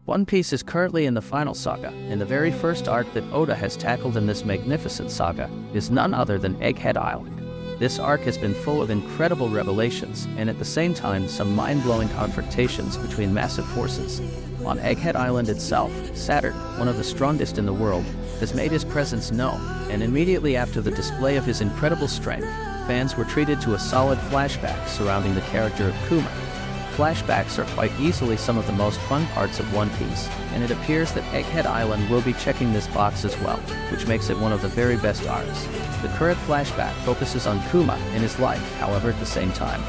One Piece is currently in the final saga, and the very first arc that Oda has tackled in this magnificent saga is none other than Egghead Island. This arc has been full of incredible revelations, and at the same time some mind-blowing confrontations between massive forces. On Egghead Island itself, Saturn, one of the strongest in the world, has made his presence known, and immediately after the display of his incredible strength, fans were treated to a solid flashback surrounding the character of Kuma. Flashbacks are quite easily some of the most fun parts of One Piece, and it appears that Egghead Island will be checking this box as well, which makes it one of the very best arcs. The current flashback focuses on Kuma and his life, however, at the same time.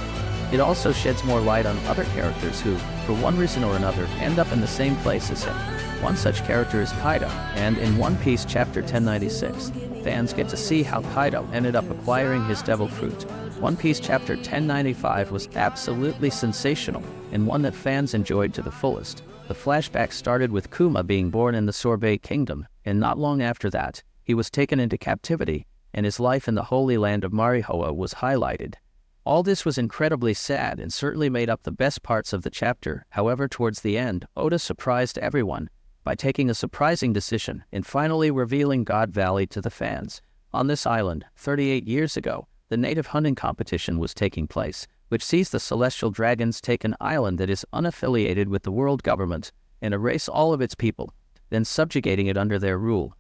It also sheds more light on other characters who, for one reason or another, end up in the same place as him. One such character is Kaido, and in One Piece Chapter 1096, fans get to see how Kaido ended up acquiring his devil fruit. One Piece Chapter 1095 was absolutely sensational, and one that fans enjoyed to the fullest. The flashback started with Kuma being born in the Sorbet Kingdom, and not long after that, he was taken into captivity, and his life in the Holy Land of Marihoa was highlighted. All this was incredibly sad and certainly made up the best parts of the chapter. However, towards the end, Oda surprised everyone by taking a surprising decision and finally revealing God Valley to the fans. On this island, 38 years ago, the native hunting competition was taking place, which sees the celestial dragons take an island that is unaffiliated with the world government and erase all of its people, then subjugating it under their rule.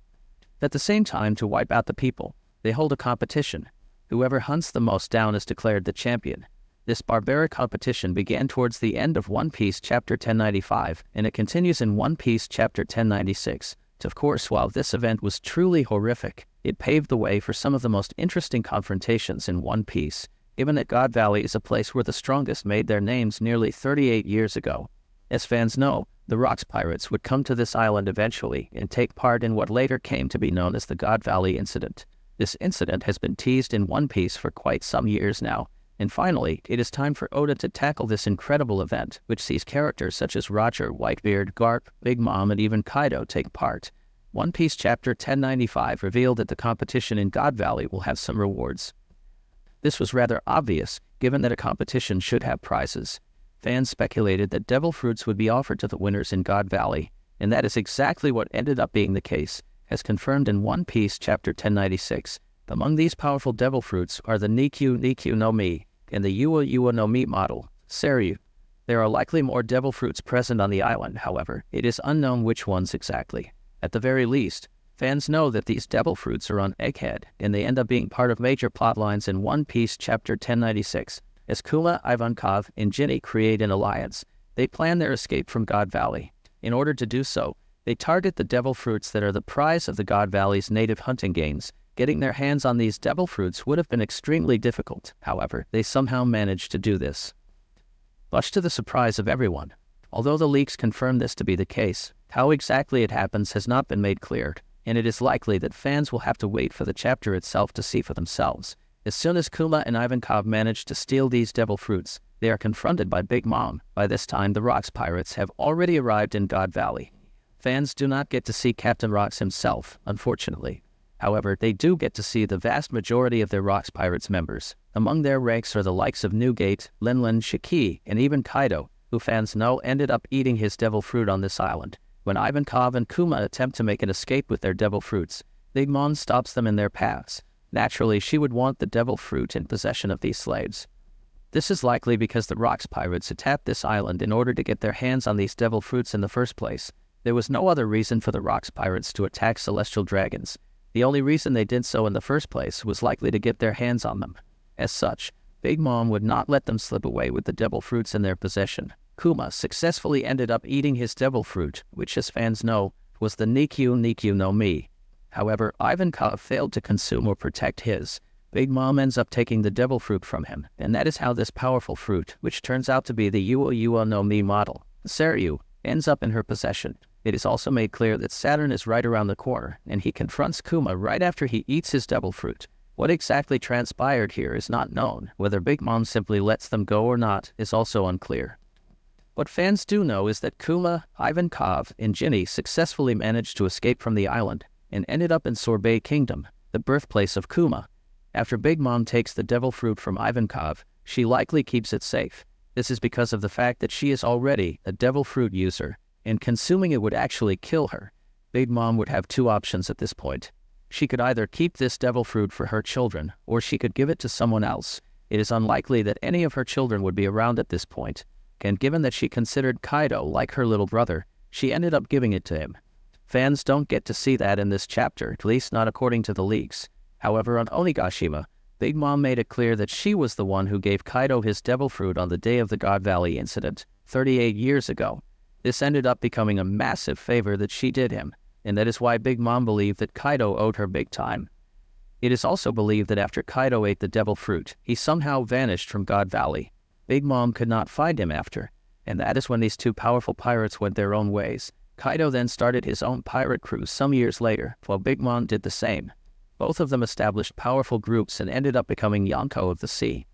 At the same time, to wipe out the people, they hold a competition. Whoever hunts the most down is declared the champion. This barbaric competition began towards the end of One Piece Chapter 1095, and it continues in One Piece Chapter 1096. Of course, while this event was truly horrific, it paved the way for some of the most interesting confrontations in One Piece, given that God Valley is a place where the strongest made their names nearly 38 years ago. As fans know, the Rocks Pirates would come to this island eventually and take part in what later came to be known as the God Valley Incident. This incident has been teased in One Piece for quite some years now, and finally, it is time for Oda to tackle this incredible event, which sees characters such as Roger, Whitebeard, Garp, Big Mom, and even Kaido take part. One Piece Chapter 1095 revealed that the competition in God Valley will have some rewards. This was rather obvious, given that a competition should have prizes. Fans speculated that devil fruits would be offered to the winners in God Valley, and that is exactly what ended up being the case, as confirmed in One Piece Chapter 1096. Among these powerful devil fruits are the Nikyu no Mi and the Uwa no Mi model, Seryu. There are likely more devil fruits present on the island, however, it is unknown which ones exactly. At the very least, fans know that these devil fruits are on Egghead, and they end up being part of major plotlines in One Piece Chapter 1096. As Kuma, Ivankov, and Ginny create an alliance, they plan their escape from God Valley. In order to do so, they target the devil fruits that are the prize of the God Valley's native hunting games. Getting their hands on these devil fruits would have been extremely difficult. However, they somehow managed to do this, much to the surprise of everyone. Although the leaks confirm this to be the case, how exactly it happens has not been made clear, and it is likely that fans will have to wait for the chapter itself to see for themselves. As soon as Kuma and Ivankov manage to steal these devil fruits, they are confronted by Big Mom. By this time, the Rocks Pirates have already arrived in God Valley. Fans do not get to see Captain Rocks himself, unfortunately. However, they do get to see the vast majority of their Rocks Pirates members. Among their ranks are the likes of Newgate, Linlin, Shiki, and even Kaido, who fans know ended up eating his devil fruit on this island. When Ivankov and Kuma attempt to make an escape with their devil fruits, Big Mom stops them in their paths. Naturally, she would want the devil fruit in possession of these slaves. This is likely because the Rocks Pirates attacked this island in order to get their hands on these devil fruits in the first place. There was no other reason for the Rocks Pirates to attack celestial dragons. The only reason they did so in the first place was likely to get their hands on them. As such, Big Mom would not let them slip away with the devil fruits in their possession. Kuma successfully ended up eating his devil fruit, which, as fans know, was the Nikyu no Mi. However, Ivankov failed to consume or protect his. Big Mom ends up taking the devil fruit from him, and that is how this powerful fruit, which turns out to be the Uwa no Mi model, Seryu, ends up in her possession. It is also made clear that Saturn is right around the corner, and he confronts Kuma right after he eats his devil fruit. What exactly transpired here is not known. Whether Big Mom simply lets them go or not is also unclear. What fans do know is that Kuma, Ivankov, and Ginny successfully managed to escape from the island and ended up in Sorbet Kingdom, the birthplace of Kuma. After Big Mom takes the devil fruit from Ivankov, she likely keeps it safe. This is because of the fact that she is already a devil fruit user, and consuming it would actually kill her. Big Mom would have two options at this point. She could either keep this devil fruit for her children, or she could give it to someone else. It is unlikely that any of her children would be around at this point, and given that she considered Kaido like her little brother, she ended up giving it to him. Fans don't get to see that in this chapter, at least not according to the leaks. However, on Onigashima, Big Mom made it clear that she was the one who gave Kaido his devil fruit on the day of the God Valley incident, 38 years ago. This ended up becoming a massive favor that she did him, and that is why Big Mom believed that Kaido owed her big time. It is also believed that after Kaido ate the devil fruit, he somehow vanished from God Valley. Big Mom could not find him after, and that is when these two powerful pirates went their own ways. Kaido then started his own pirate crew some years later, while Big Mom did the same. Both of them established powerful groups and ended up becoming Yonko of the Sea.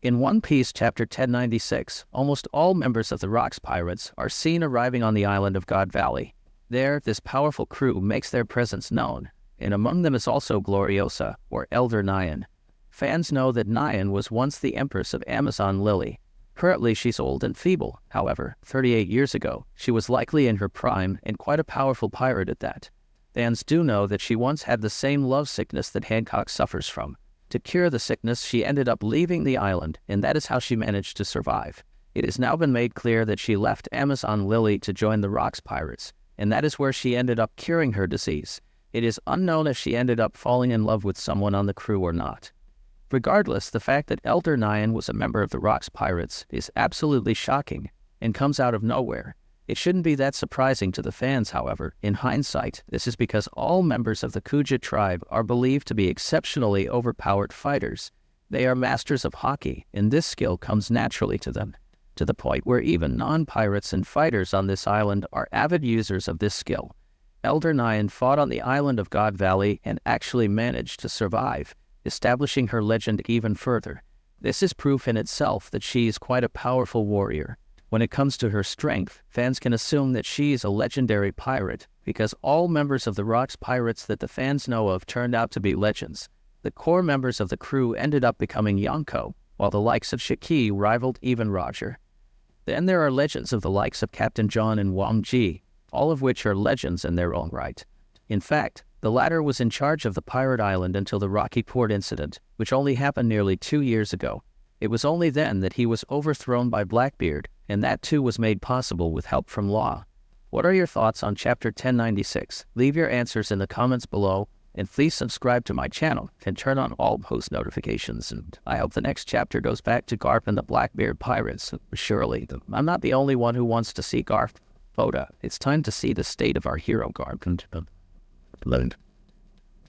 In One Piece chapter 1096, almost all members of the Rocks Pirates are seen arriving on the island of God Valley. There, this powerful crew makes their presence known, and among them is also Gloriosa, or Elder Nyan. Fans know that Nyan was once the Empress of Amazon Lily. Currently she's old and feeble, however, 38 years ago, she was likely in her prime and quite a powerful pirate at that. Fans do know that she once had the same love sickness that Hancock suffers from. To cure the sickness, she ended up leaving the island, and that is how she managed to survive. It has now been made clear that she left Amazon Lily to join the Rocks Pirates, and that is where she ended up curing her disease. It is unknown if she ended up falling in love with someone on the crew or not. Regardless, the fact that Elder Nyan was a member of the Rocks Pirates is absolutely shocking and comes out of nowhere. It shouldn't be that surprising to the fans, however. In hindsight, this is because all members of the Kuja tribe are believed to be exceptionally overpowered fighters. They are masters of haki, and this skill comes naturally to them, to the point where even non-pirates and fighters on this island are avid users of this skill. Elder Nyan fought on the island of God Valley and actually managed to survive, establishing her legend even further. This is proof in itself that she is quite a powerful warrior. When it comes to her strength, fans can assume that she is a legendary pirate, because all members of the Rocks Pirates that the fans know of turned out to be legends. The core members of the crew ended up becoming Yonko, while the likes of Shiki rivaled even Roger. Then there are legends of the likes of Captain John and Wang Ji, all of which are legends in their own right. In fact, the latter was in charge of the pirate island until the Rocky Port incident, which only happened nearly 2 years ago. It was only then that he was overthrown by Blackbeard, and that too was made possible with help from Law. What are your thoughts on Chapter 1096? Leave your answers in the comments below, and please subscribe to my channel and turn on all post notifications. And I hope the next chapter goes back to Garp and the Blackbeard Pirates. Surely, I'm not the only one who wants to see Garp. Oda, it's time to see the state of our hero Garp.